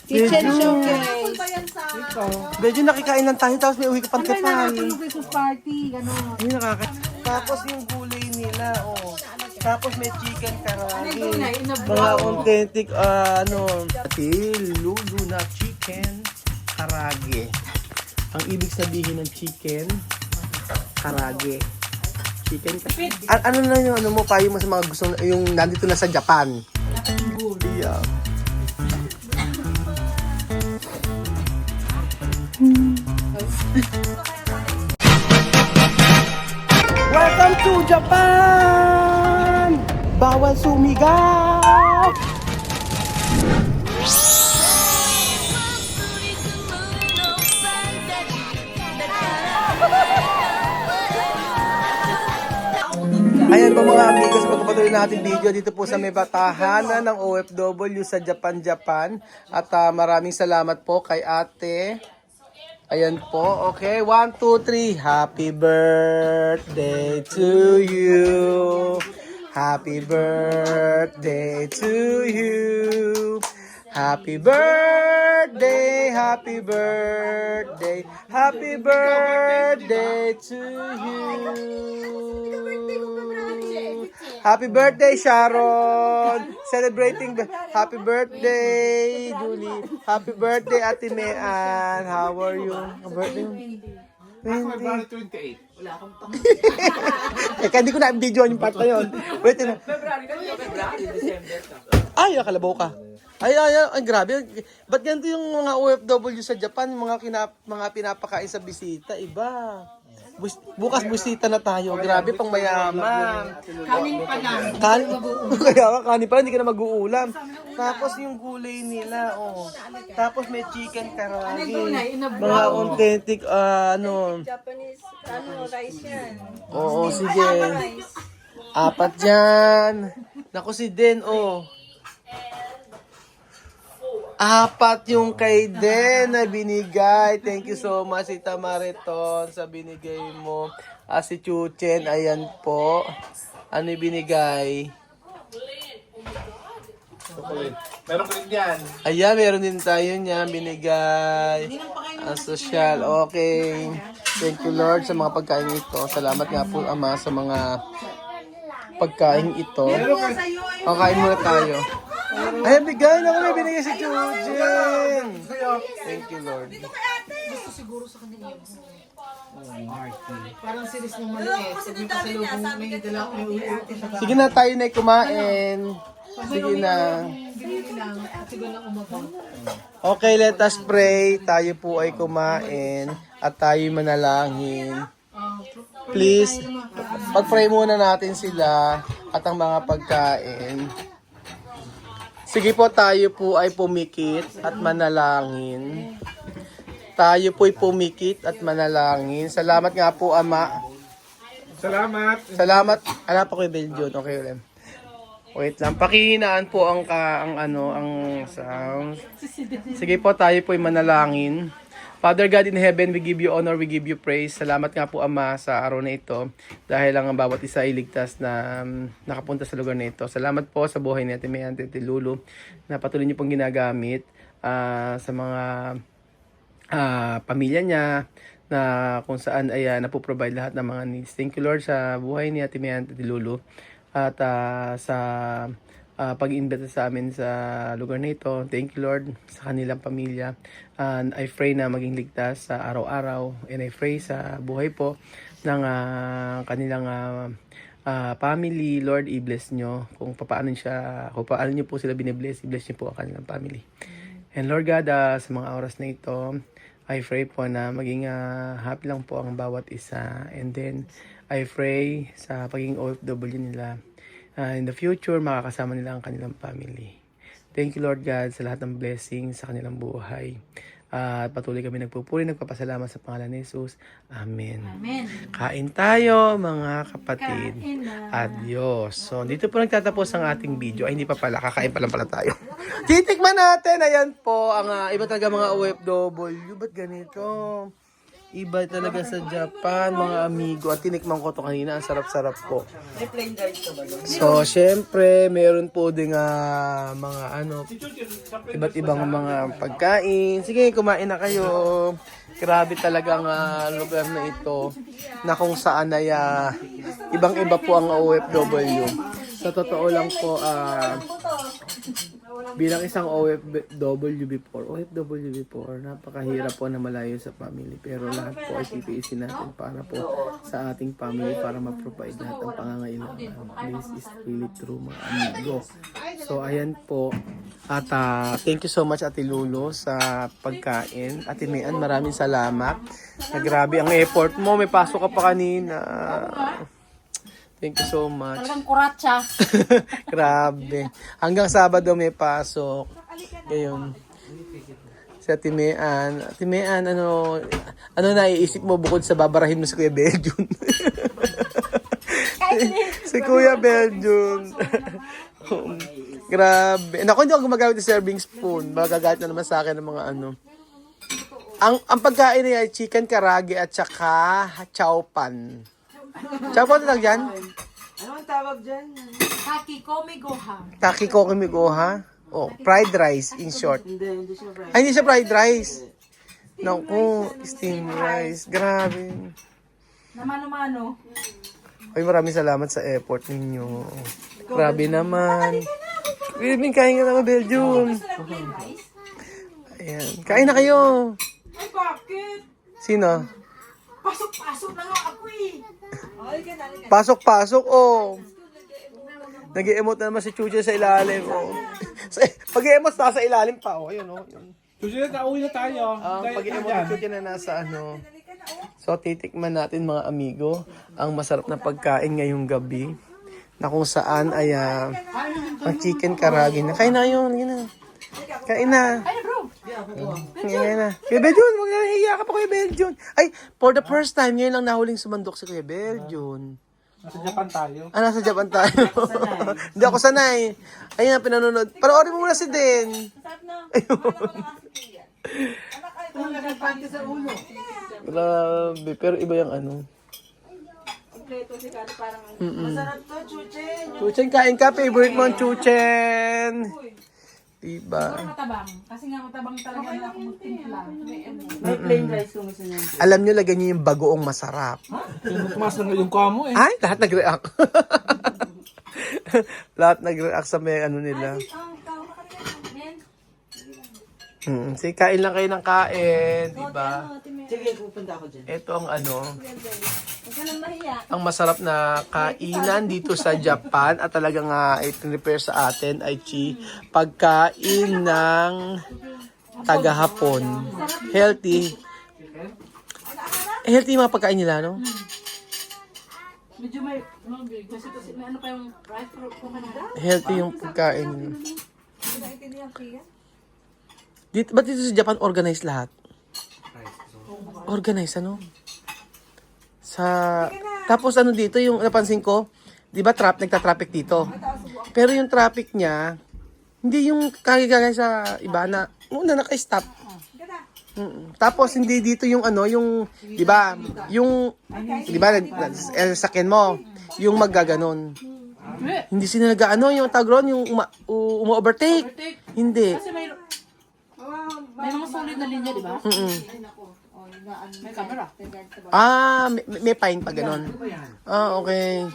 Kitchen showcase. Medyo nakikain lang tayo, tapos may uwi ka pang tipan. Tulog Christmas party, gano'n. Ay, Tapos yung gulay nila, oh. Tapos may chicken karagi. Mga authentic, lulu na chicken karagi. Ang ibig sabihin ng chicken karagi. Chicken ano na yung ano mo, payo mo sa mga gusto, yung nandito na sa Japan. Yeah. Welcome to Japan! Bawal sumigaw! Ayan po mga amigos, pagpapatuloy natin video dito po sa may batahanan ng OFW sa Japan. At maraming salamat po kay ate. Ayan po, okay, 1, 2, 3. Happy birthday to you. Happy birthday to you. Happy birthday, happy birthday, happy birthday to you. Happy birthday, Sharon! Celebrating happy birthday, Julie. Happy birthday, Ate Mean. How are you? Happy birthday. 28. Hindi ko na-video yung part na yun. Wait na. February, December. Ay, nakalabaw ka. Ay, grabe. Ba't ganito yung mga OFW sa Japan, mga pinapakain sa bisita? Iba. Bukas bisita na tayo. Grabe, pang mayaman. Kanin pa lang. Kanin pa lang, hindi ka na mag-uulam. Tapos yung gulay nila, oh. Tapos may chicken karagi. Mga authentic, Japanese, rice yan. Oo, sige. 4 dyan. Naku, si Den, oh. 4 yung kay Den na binigay. Thank you so much, Tita Mariton, sa binigay mo. Si Chuchen, ayan po. Ano yung binigay? Meron ko rin yan. Ayan, meron din tayo niya binigay. Ang social, okay. Thank you, Lord, sa mga pagkain ito. Salamat nga po, Ama, sa mga pagkain ito. Kain muna tayo. Ay, bigay na ko na binigay si Chuchen. Thank you, Lord. Gusto siguro sa kanila yung parang series ng maliit. Sabi ko sa loob, may dala ko yung ulit. Sige na, tayo na kumain. Sige na. Binili lang, at siguro na umabang. Okay, let us pray. Tayo po ay kumain at tayo manalangin. Please, pag-pray muna natin sila at ang mga pagkain. Sige po, tayo po ay pumikit at manalangin. Tayo po ay pumikit at manalangin. Salamat nga po, Ama. Salamat. Salamat. Hanap ako yung Belgian. Okay, ulit. Wait lang. Pakihinaan po ang sound. Sige po, tayo po ay manalangin. Father God in heaven, we give you honor, we give you praise. Salamat nga po, Ama, sa araw na ito. Dahil ang bawat isa ay ligtas na nakapunta sa lugar na ito. Salamat po sa buhay ni Ate May, Ate Lulu, na patuloy niyo pong ginagamit sa mga pamilya niya, na kung saan ay napoprovide lahat ng mga needs. Thank you, Lord, sa buhay ni Ate May, Ate Lulu. At sa pag-iimbita sa amin sa lugar na ito. Thank you, Lord, sa kanilang pamilya. And I pray na maging ligtas sa araw-araw. And I pray sa buhay po ng kanilang family. Lord, i-bless nyo. Kung paano nyo po sila binibless, i-bless nyo po ang kanilang family. And Lord God, sa mga oras na ito, I pray po na maging happy lang po ang bawat isa. And then, I pray sa pagiging OFW nila. In the future, makakasama nila ang kanilang family. Thank you, Lord God, sa lahat ng blessings sa kanilang buhay. At patuloy kami nagpupuri, nagpapasalamat sa pangalan ni Jesus. Amen. Amen. Kain tayo, mga kapatid. Kain na. Adios. So, dito po nagtatapos ang ating video. Ay, hindi pa pala. Kakain pa lang pala tayo. Titikman natin. Ayan po, ang iba talaga mga OFW. Ba't ganito? Iba talaga sa Japan, mga amigo. At tinikman ko to kanina. Ang sarap-sarap po. May plain rice ka ba doon? So, syempre, meron po din mga iba't ibang mga pagkain. Sige, kumain na kayo. Grabe talagang lugar na ito na kung saan ay ibang-iba po ang OFW. Sa totoo lang po, bilang isang OFW before, napakahirap po na malayo sa family. Pero lahat po ay titiisin natin para po sa ating family para ma-provide lahat ng pangangailangan. This is really true, mga amigo. So, ayan po. At thank you so much, Ate Lulu, sa pagkain. Ate Mayan, maraming salamat. Grabe ang effort mo. May pasok ka pa kanina. Thank you so much. Talagang kuratsa. Grabe. Hanggang Sabado may pasok. Ngayon. Si Ate Mayan. Ate Mayan, ano naiisip mo bukod sa babarahin mo si Kuya Beljun? Si Kuya Beljun. Grabe. Naku, hindi ako gumagamit ng serving spoon. Magagalit na naman sa akin ng mga ano. Ang pagkain niya ay chicken karage at saka chowpan. Chowpan na lang dyan? Ano ang tawag dyan? Takikomi goha. Takikomi goha? Oh, fried rice in short. Hindi siya fried. Ay, hindi siya fried rice. Naku, steamed rice. Grabe. Namano-mano. Ay, maraming salamat sa effort ninyo. Grabe naman. Wilming, kain ka naman, Belgium. Ayan. Kain na kayo. Ay, bakit? Sino? Pasok-pasok na nga ako eh. Pasok-pasok, oh. Nag-i-emote na naman si Chuche sa ilalim, oh. Pag-i-emote nasa ilalim pa, oh. Ayun, oh. Yun. Susunod na uwi na tayo. Pag-i-emote ni Chuche na nasa ano. So, titikman natin, mga amigo, ang masarap na pagkain ngayong gabi. Na kung saan ay ang chicken karage na. Kain na yun. Kain na. Ay, bro. Ngayon na. Kuya Beljun, huwag na hiya ka pa, Kuya Beljun. Ay, for the first time, ngayon lang nahuling sumandok si Kuya Beljun. Nasa Japan tayo. Nasa Japan tayo. Hindi ako sanay. Ayun ang pinanonood. Panoorin mo muna si Den. Grabe, pero iba yung ano. Masarap to, Chuche. Chuchen, kain ka. Favorite mo ang Chuchen. Diba? Matabang. Kasi nga matabang talaga na ako magtimpla. May plain rice kung gusto niyo. Alam nyo, lagyan nyo yung bagoong masarap. Mas na yung kamo eh. Ay, lahat nag-react. Lahat nag-react sa may ano nila. Sige, kain lang kayo ng kain, diba? Sige, pupunta ako dyan. Ito ang ano, ang masarap na kainan dito sa Japan at talagang i-prepare sa atin ay pagkain ng taga-Hapon. Healthy. Healthy yung mga pagkain nila, no? Medyo may ano pa yung rice fruit ko kanina. Healthy yung pagkain nila. Ba't dito sa Japan organized lahat? Organized, ano? Tapos ano dito, yung napansin ko, di ba nagta-traffic dito? Pero yung traffic niya, hindi yung kagagaya sa iba na, una naka-stop. Tapos hindi dito yung ano, yung, di ba, sakyan mo, yung maggaganon. Hindi sila nag-ano, yung tagron, yung uma-overtake. Hindi. Kasi may mga solid na linya, di ba? May camera. May pine pa ganon. Okay.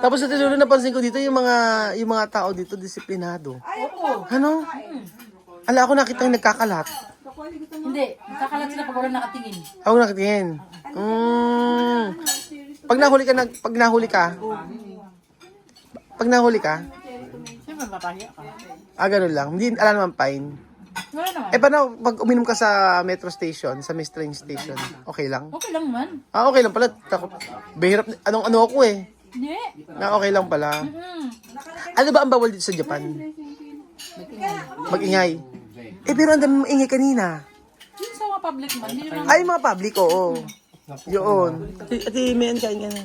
Tapos sa tuloy napansin ko dito yung mga tao dito disiplinado. Ano? Ala ako nakita yung nagkakalat. Hindi. Kakalat sila pag wala nakatingin. Ako nakatingin. Pag nahuli ka, Siyempre, mapahiya ka. ganun lang. Hindi, alam naman pine. Wala naman. Paano pag uminom ka sa metro station, sa may train station, okay lang? Okay lang man. Okay lang pala. Behirap, ano ako eh. Hindi. Okay lang pala. Ano ba ang bawal dito sa Japan? Mag-ingay. Pero ang dami maingay kanina. Yun sa mga public man. Hindi naman. Ay, mga public, oo. Yun. Ate, mayan kain ka na.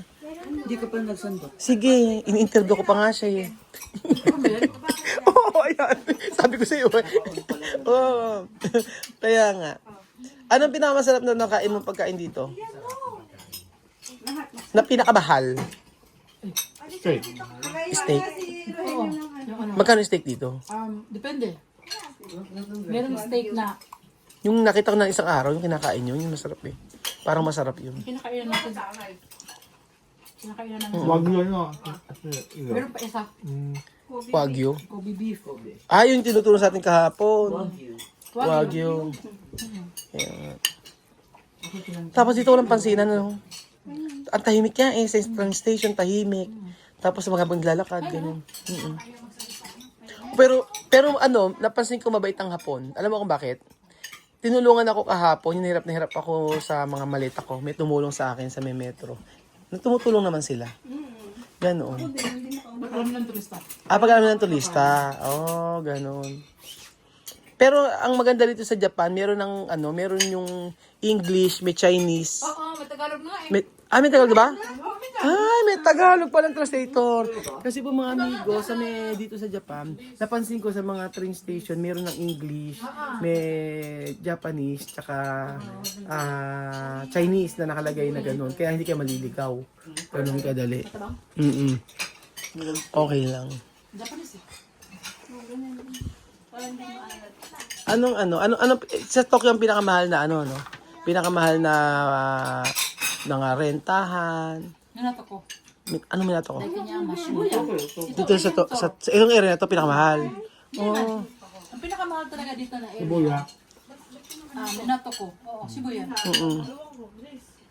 Hindi ka pa nagsandok. Sige, in-interview ko pa nga siya eh. Oo, ayan. Sabi ko sa iyo eh. Oo. Kaya nga. Anong pinakamasarap na nakain mong pagkain dito? Na pinakamahal? Steak. Steak. Oo. Yung ano. Magkano steak dito? Depende. Merong steak na Yung nakita ko na isang araw, yung kinakain nyo, yung masarap eh. Parang masarap yun. kinakainan natin. Kinakainan natin. Wag yun, no? Meron pa isa. Wagyu. Kobe beef. Ah, yung tinuturo sa atin kahapon. Wagyu. Ayan. Tapos dito walang pansinan, ano? Ang tahimik niya eh, sa train station, tahimik. Tapos mga habang lalakad, ganun. Mm-mm. Pero ano, napansin ko mabait ang Hapon. Alam mo kung bakit? Tinulungan ako kahapon, hinirap na hirap ako sa mga maleta ko. May tumulong sa akin sa may metro. Tumutulong naman sila. Ganoon. Alam ng turista. Pag alam ng turista. Oh, ganoon. Pero ang maganda dito sa Japan, meron yung English, may Chinese. Oo, may Tagalog nga eh. May Tagalog ba? Ay, may Tagalog palang translator. Kasi po mga amigo, dito sa Japan, napansin ko sa mga train station, meron ng English, may Japanese, tsaka Chinese na nakalagay na gano'n. Kaya hindi kayo maliligaw. Ganun kadali. Mm-mm. Okay lang. Japanese eh. Ano, sa Tokyo ang pinakamahal na Pinakamahal na rentahan. Nanato ko. Ano minato ko? Like niya, Shibuya. Dito sa itong area na to pinakamahal. Oh. Ang pinakamahal talaga dito na area. Buya. Minato ko. Oo, Shibuya. Mm.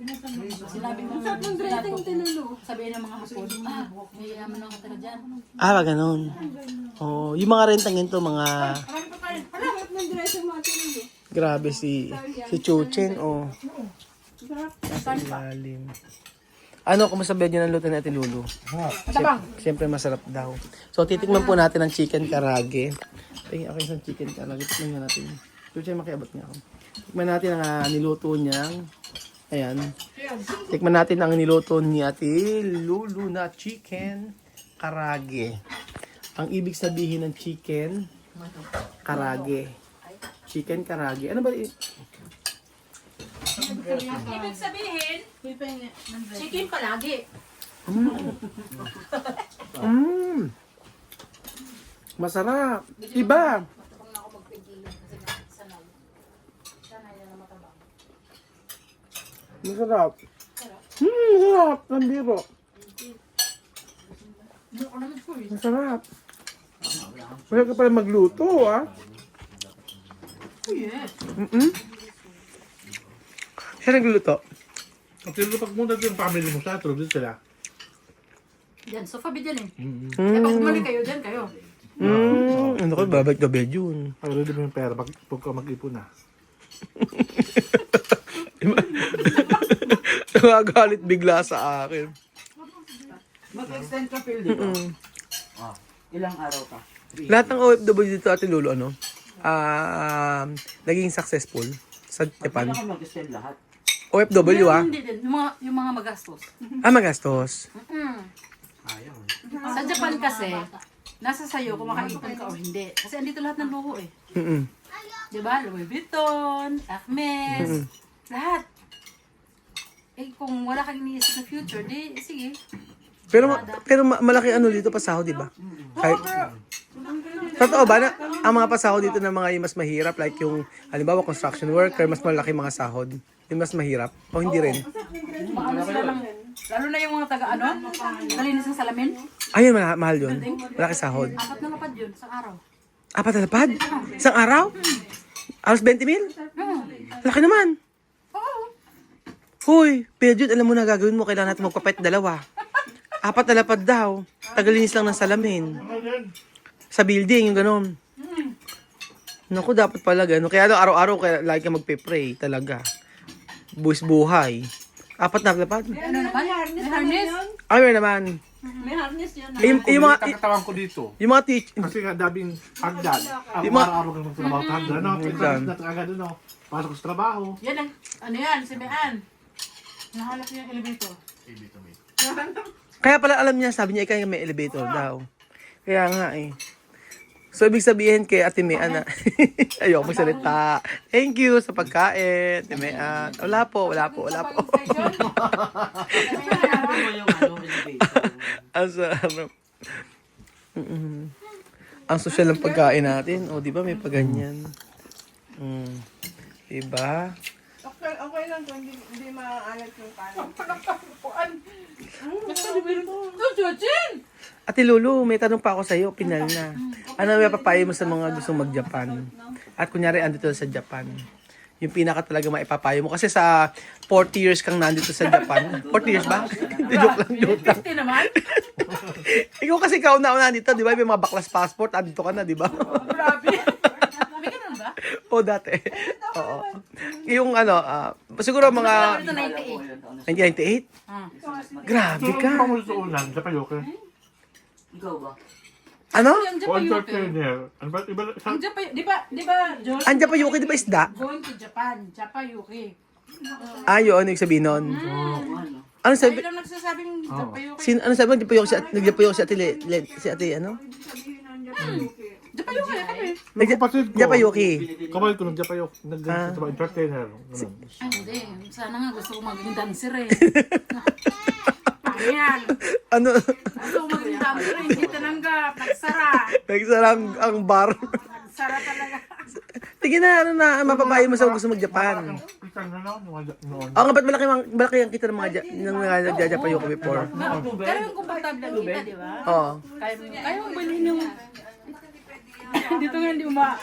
Sinabi mo sabihin ng mga Hapon, may yaman ng katira dyan. Ganun. Oh, yung mga rentang ito, mga grabe si Chuchen, oh. Lalim. Kumusta ba yun ang luto natin, Lulu? Siyempre masarap daw. So, titikman po natin ang chicken karage. Tingin ako isang chicken karage. Tikman nga natin. Chuchen, makiabot nga ako. Tikman natin ang niluto niyang. Ayan. Tikman natin ang niluto ni Ate Lulu na chicken karage. Ang ibig sabihin ng chicken karage. Chicken karage. Ano ba? Ibig sabihin, chicken palagi. Masarap. Iba. Masarap. Masarap. Nambiro. Masarap. Masarap ka pala magluto, ah. Siya nagluluto. Ang tinulupag muna din yung family mo sa tulog din sila. Yan, so fabi dyan eh. Eh, pag umalik kayo dyan, kayo. Ano ko, babalik na bed yun. Ay, ready mo yung pera pag mag-ipon na. Nagagalit bigla sa akin. Mag-extend ka field dito. Ilang araw ka? Lahat ng OFW dito, Ate Lulu, naging successful sa Japan. Hindi ka mag-extend lahat. OFW, Hindi din, yung mga magastos. Magastos. Ayaw. Sa Japan kasi, nasa sayo kung makaipon ka o hindi. Kasi andito lahat ng luho eh. Diba? Louis Vuitton, Hermes, lahat. Eh kung wala kang iniisip sa future, di sige. Pero malaki dito pasahod, di ba? Kahit, totoo ba na ang mga pasahod dito ng mga yung mas mahirap, like yung, halimbawa, construction worker, mas malaki mga sahod. Yung mas mahirap? O hindi rin? Maano sila ng, lalo na yung mga nalinis ng salamin. Ayun, mahal yun. Malaki sahod. 4 na lapad yun sa araw. 4 na lapad? Isang araw? Alas 20 mil? Laki naman. Hoy, pero Jude, alam mo na gagawin mo, kailangan natin magpapait 2. 4 na lapad daw. Tagalinis lang ng salamin. Sa building, yung gano'n. Naku, dapat pala gano'n. Kaya araw-araw, lagi ka magpe-pray talaga. Buwis buhay. 4 na lapad. Ano naman? May harness? Ayun naman. May harness yun. Yung mga, Katawan ko dito. yung mga teach, Kasi nga daming hagdan. Ako Yung mga- araw-araw kang magtrabaho sa hagdan. Ano? Hagdan. Agad ano? Pasok sa trabaho. Yan ang, ano yan, si Mean. Nahalap niya yung elevator. kaya pala alam niya, sabi niya, ikaw yung may elevator daw. Kaya nga eh. So, ibig sabihin kay Ate Mea na, ayoko magsalita. Thank you sa pagkain, Ate Mea. Wala po. Ano ba yung elevator? Ang sarap. Ang social ng pagkain natin. O, di ba may paganyan? Diba? Okay lang kung hindi maaalat yung kanin. Ate Lulu, may tanong pa ako sa'yo. Pinal na. Ano may papayo mo sa mga gustong mag-Japan? At kunyari, andito sa Japan. Yung pinaka talaga maipapayo mo. Kasi sa 40 years kang nandito sa Japan. 40 years ba? Joke lang. 50 naman. Ikaw kasi kauna-una dito, di ba? May mga baklas passport, andito ka na, di ba? Grabe. May ganun ba? O, dati. Oo. Yung ano, siguro mga Ito 98. 1998? Grabe ka. Ang pangulo sa ulan, sa Payoke. Ikaw ba? Ano? Ang O Japan Yuki. entertainer. Ano ba? Iba, Ang Japan, di ba, Joel? Anja pa Yuki, di ba isda? Going to Japan, Japan Yuki. Yun, yung sabihin nun. Ano? Ano sabi? Ay, lang nagsasabing Japan Yuki. Ano sabi? Nagjapayo si Ate si Ate, ano? Japan Yuki, kami. kapatid ko. Japayuki. Kamay ko nag-Japayok. Nag-ganito sa entertainer. Ganun. Ay, hindi. Sana nga gusto ko maging dancer eh. Ayan. Ano? Gusto ko maging dancer eh. Hindi tananggap. Nagsara. Nagsarang ang bar. Nagsara talaga. Tingin na, ano na, mapapayo mo sa gusto mag-Japan. Kita na lang, noon. Oo nga, ba't malaki ang kita ng mga nagja-Japayuki before? Pero yung komportable lang kita, di ba? Oo. Kaya mo bilhin yung... Dito nga hindi mo ma...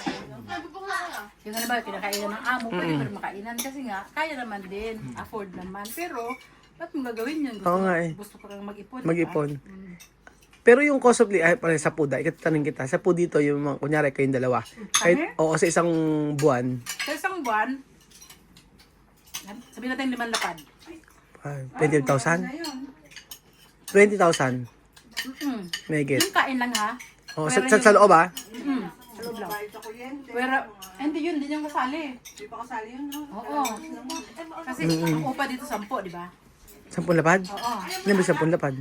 Yung ano ba, kinakainan ng amo, pwede mo rin makainan kasi nga, kaya naman din, afford naman. Pero, ba't mo gagawin yun? Oo nga eh. Gusto ko kang mag-ipon. Mag-ipon. Pero yung cost of living, pare sa po, tanong kita, sa po dito, yung mga, kunyari kayong dalawa, kahit, oo, sa isang buwan, Sa isang buwan, sabihin natin 5 lapad. 20,000? 20,000? May get. Yung kain lang ha. Oh, sa loob ah? Sa loob lang. Pero, hindi yun, din yung kasali. Hindi pa kasali yun, no? Oo. Kasi ang upa dito 10, di ba? 10 lapad? Oo. Ano ba 10 lapad?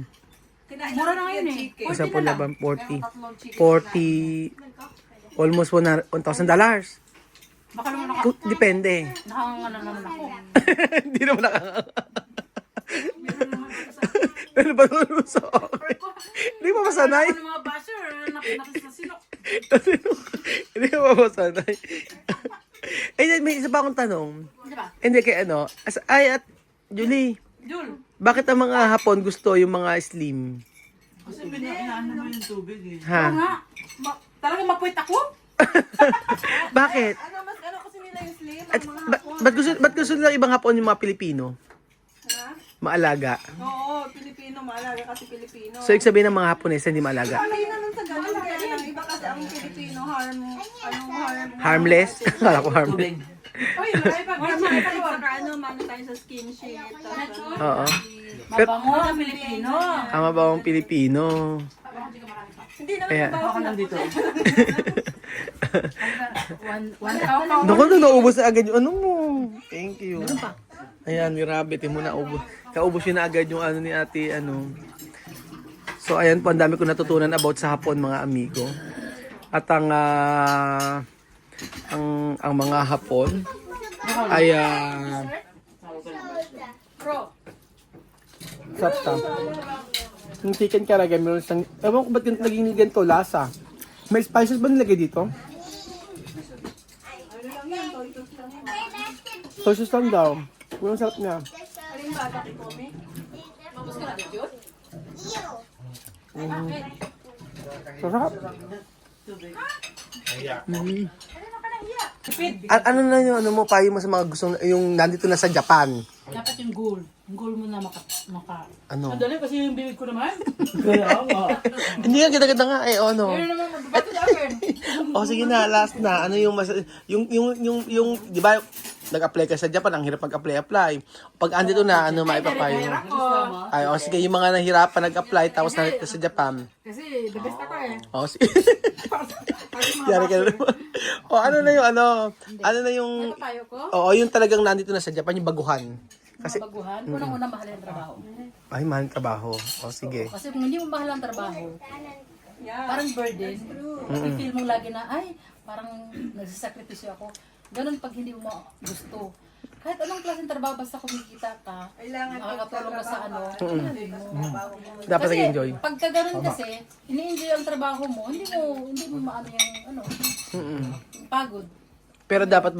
Mura na ngayon eh. 10 40 na lang. lapad, 40, almost $1,000. Baka naman ako, Depende. nakangano naman ako. Hindi naman Pero ba naman sa Hindi pa masanay. Ano mga basher, nakisasinok. Hindi pa masanay. May isa pa akong tanong. Di ba? Hindi kay ano. At Julie, Jul, bakit ang mga Hapon gusto yung mga slim? Kasi inaano mo yung tubig eh. oo Ha? nga. Talagang mapuwit ako? Bakit? Ano kasi nila yung slim, At, ang mga ba't gusto nila ibang Hapon yung mga Pilipino? ha? Maalaga. Oo, Pilipino, maalaga kasi Pilipino. So, ibig sabihin ng mga Hapones hindi maalaga. Hindi naman sa ganun, kaya lang iba kasi ang Pilipino, Harmless? Kala ko harmless. Tubig. Uy, marami pa. Marami pa. Saka mano tayo sa skinship. Tapos, Oo. Mabango ang Pilipino. Tama ba akong Pilipino? hindi naman Kaya, Ako nandito. One cow. naku na, naubos na agad yung ano mo. Thank you. Ayan, grabe, mo na ubos. Kaubos yun na agad yung ano ni ate, ano. So, ayan po, ang dami ko natutunan about sa Hapon, mga amigo. At ang mga Hapon ay, sapta. Yung chicken karaga, meron siyang, ewan ko ba't naging ganito lasa. May spices ba nilagay dito? Sauces lang daw. Ang sarap niya. Sarap. Ano na yung ano mo, payo mo sa mga gustong, yung nandito na sa Japan? Dapat yung goal. Yung goal mo na maka... Ano? Ang dali kasi yung bibig ko naman. Kaya nga. Hindi nga, kita nga eh, ano. Pero naman, magbabato sa akin. O sige na, last na. Ano yung yung di ba, nag-apply ka sa Japan, ang hirap mag-apply. Pag andito na, ano maipapayo? Hirap ko. Ay, o sige, yung mga nahirapan nag-apply, tapos nandito sa Japan. Kasi the best ako eh. O sige. Yari ka na naman. O ano na yung Papayo ko, oo, yung talagang nandito na sa Japan, yung baguhan. Kasi, mga baguhan, unang-una mahal ang trabaho. ay, mahal ang trabaho. O sige. Kasi kung hindi mo mahal ang trabaho, parang burden. I-feel mo lagi na, ay, parang nagsasakripisyo ako. Ganun pag hindi mo gusto. Kahit anong klaseng trabaho, basta kumikita ka, Kailangan makakatulong ka sa ano, gawin mo. Dapat Kasi, nag-enjoy. pagka ganun kasi, ini-enjoy ang trabaho mo, hindi mo maano yung, ano, yung pagod. Pero dapat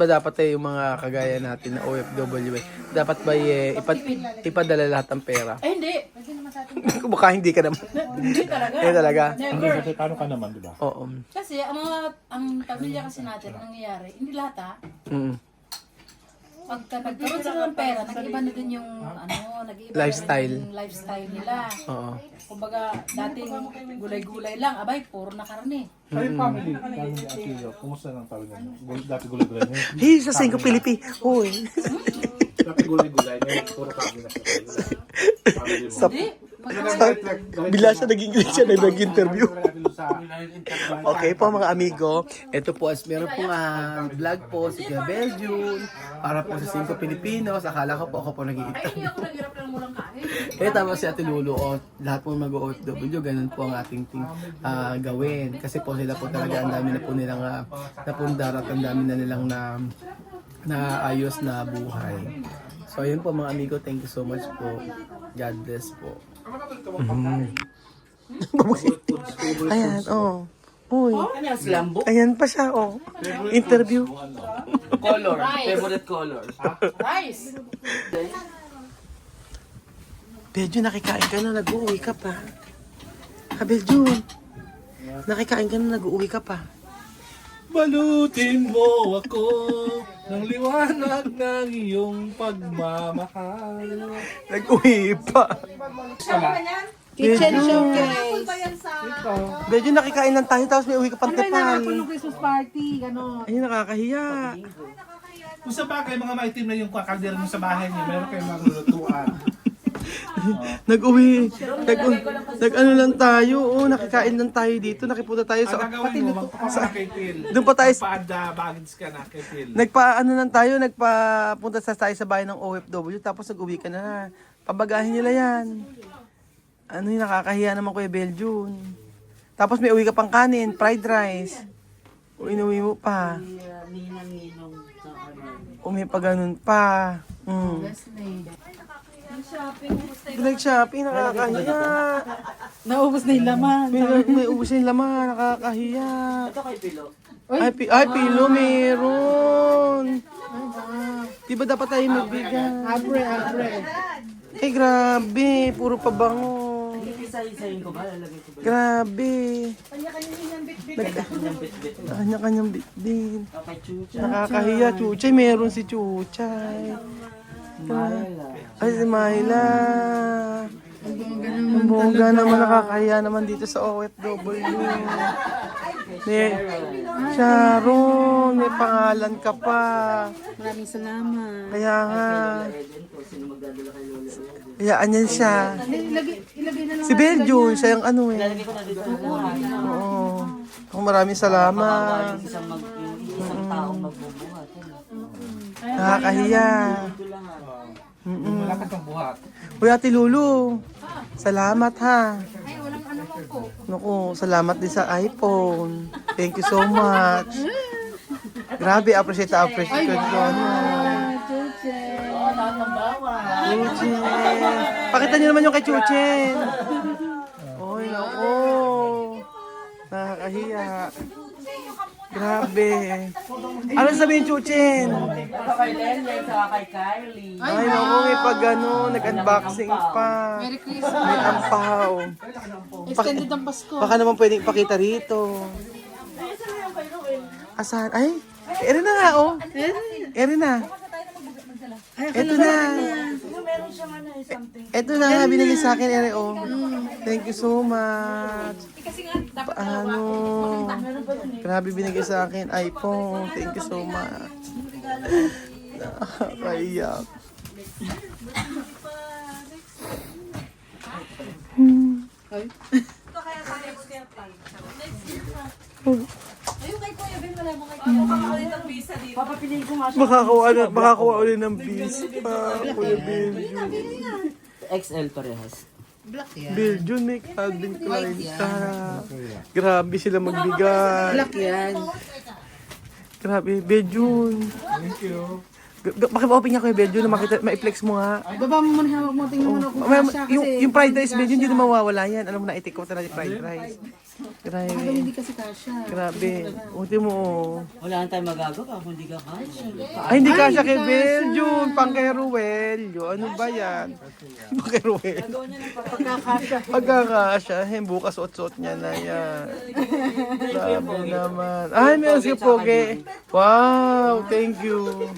yung mga kagaya natin na OFW, dapat ba ipadala lahat ng pera? Eh, hindi. Baka hindi ka naman. Hindi talaga. Eh, talaga? Hindi, Never. kasi paano ka naman, di ba? Oo. Kasi, ang pamilya kasi natin, ang nangyayari, hindi lahat ha. Mm. Pagka nagkaroon sila ng pera, nag-iba na din yung, nag-iba Lifestyle. na din yung lifestyle nila. Oo. Kumbaga, dating gulay-gulay lang, abay, puro na karne. Sa yung family ni Atilo, kumusta lang tawag niya? Dati gulay-gulay niya. Hey, sa Singko Pilipi. Hoy. Dati gulay-gulay niya, puro kami na sa family mo. Sa, bila siya nag-English siya nag-interview. Okay po mga amigo, ito po as meron pong vlog po si Kuya Belgium para po sa 5 Pilipinos. Akala ko po ako po Ay, nag-iita. hindi ako naghirap lang mulang kain. Eh tama si Ate Lulu, lahat po mag-OFW, ganun po ang ating gawin. Kasi po sila po talaga, ang dami na po nilang napundar at ang dami na nilang naayos na buhay. So ayun po mga amigo, thank you so much po. God bless po. Ayan, oh. Uy. Ano yung slambo? Ayan pa siya, oh. Interview. Color. Favorite color. Rice! Beljo, nakikain ka na, nag-uwi ka pa. Beljo, nakikain ka na, nag-uwi ka pa. Balutin mo ako ng liwanag ng iyong pagmamahal. Nag-uwi pa. Kitchen showcase. Beljo, nakikain lang tayo, tapos may uwi ka pang tepal. Christmas party, gano'n. Ay, nakakahiya. Kung sa bagay, mga maitim na yung kakaldera mo sa bahay niyo, meron kayong mga lulutuan. Nag-uwi. Nag-ano lang tayo, oh, nakikain lang tayo dito, nakipunta tayo Ang sa... gagawin mo, magpapasama kay Phil. Doon pa tayo, Paanda, baggage ka na kay Phil. nagpa-ano lang tayo, nagpapunta tayo sa bahay ng OFW, tapos nag-uwi ka na. Pabagahin nila yan. Ano yung nakakahiya naman Kuya Belgium. Tapos may uwi ka pang kanin, fried rice. O inuwi mo pa. Ninang-ninong sa ano. May pa ganun pa. Nag-shopping, nakakahiya. Naubos na yung laman. May ubus yung laman, nakakahiya. Ito kay Pilo. Ay, Pilo, meron. Di ba dapat tayo magbigay? Abre. Ay, grabe. Puro pabango. Isa-isayin ko ba? Lalagay ko ba? Grabe. Kanyang bit-bit. Kanya-kanyang bitbit. Okay, chucha. Nakakahiya. Chuchay, meron si Chuchay. Marla. Ay, si Myla. Ang bongga naman, nakakahiya naman dito sa OFW. Sharon, may pangalan ka pa. Maraming salamat. Kaya nga. Eden ko, sino magdadala kay Lola Eden? Hayaan yan siya. Ilagay na lang. Si Belgium, siya yung ano eh. Lalagay ko na dito sa lahat. Oo. Kung maraming salamat. Isang taong magbubuhat. Nakakahiya. Ito lang Wala ka pang buhat. Uy, Ate Lulu. Salamat ha. Ay, walang ano man po. Naku, salamat din sa iPhone. Thank you so much. Grabe, appreciate ko. Chuchen. Pakita niyo naman yung kay Chuchen. Oy, naku. Nakakahiya. Grabe. Ano sabihin, Chuchen? Ito kay Lenny, saka kay Kylie. Ay, naku, may pag ano, nag-unboxing pa. Merry Christmas. May ampaw. Extended ang Pasko. Baka naman pwedeng ipakita rito. Asan? Ay, eri na nga, oh. Eri na. Ito na. Ito na, binili sa akin, eri, oh. Thank you so much. Kasi nga, dapat Paano? Grabe binigay sa akin, iPhone. Thank you so much. Nakakaiyak. ayun kay Kuya Ben, wala mo kay Kuya. Makakalit ang visa dito. Papapiliin ko nga siya. Makakuha ulit ng bis. Kuya Benjo. XL parehas. Black yan. Belgium, may Calvin Klein. Grabe sila magbigay. Black yan. Grabe, Belgium. Thank you. Maki-open niya kayo, Belgium, na makita, ma-flex mo nga. Baba mo muna, hawak mo, tingnan mo na kung kasha kasi. Yung fried rice, Belgium, hindi na mawawala yan. Alam mo na, itik ko talaga yung fried rice. Grabe. Hindi kasi kasha. Grabe. Uti mo. Wala na tayong magagawa kung hindi ka kasha. Ay, hindi kasha kay Belgium. Pang kay Ruelio. Ano ba yan? Pang kay Ruelio. Pagkakasya. Bukas suot-suot niya na yan. Grabe naman. Ay, meron si Pogi. Wow, thank you.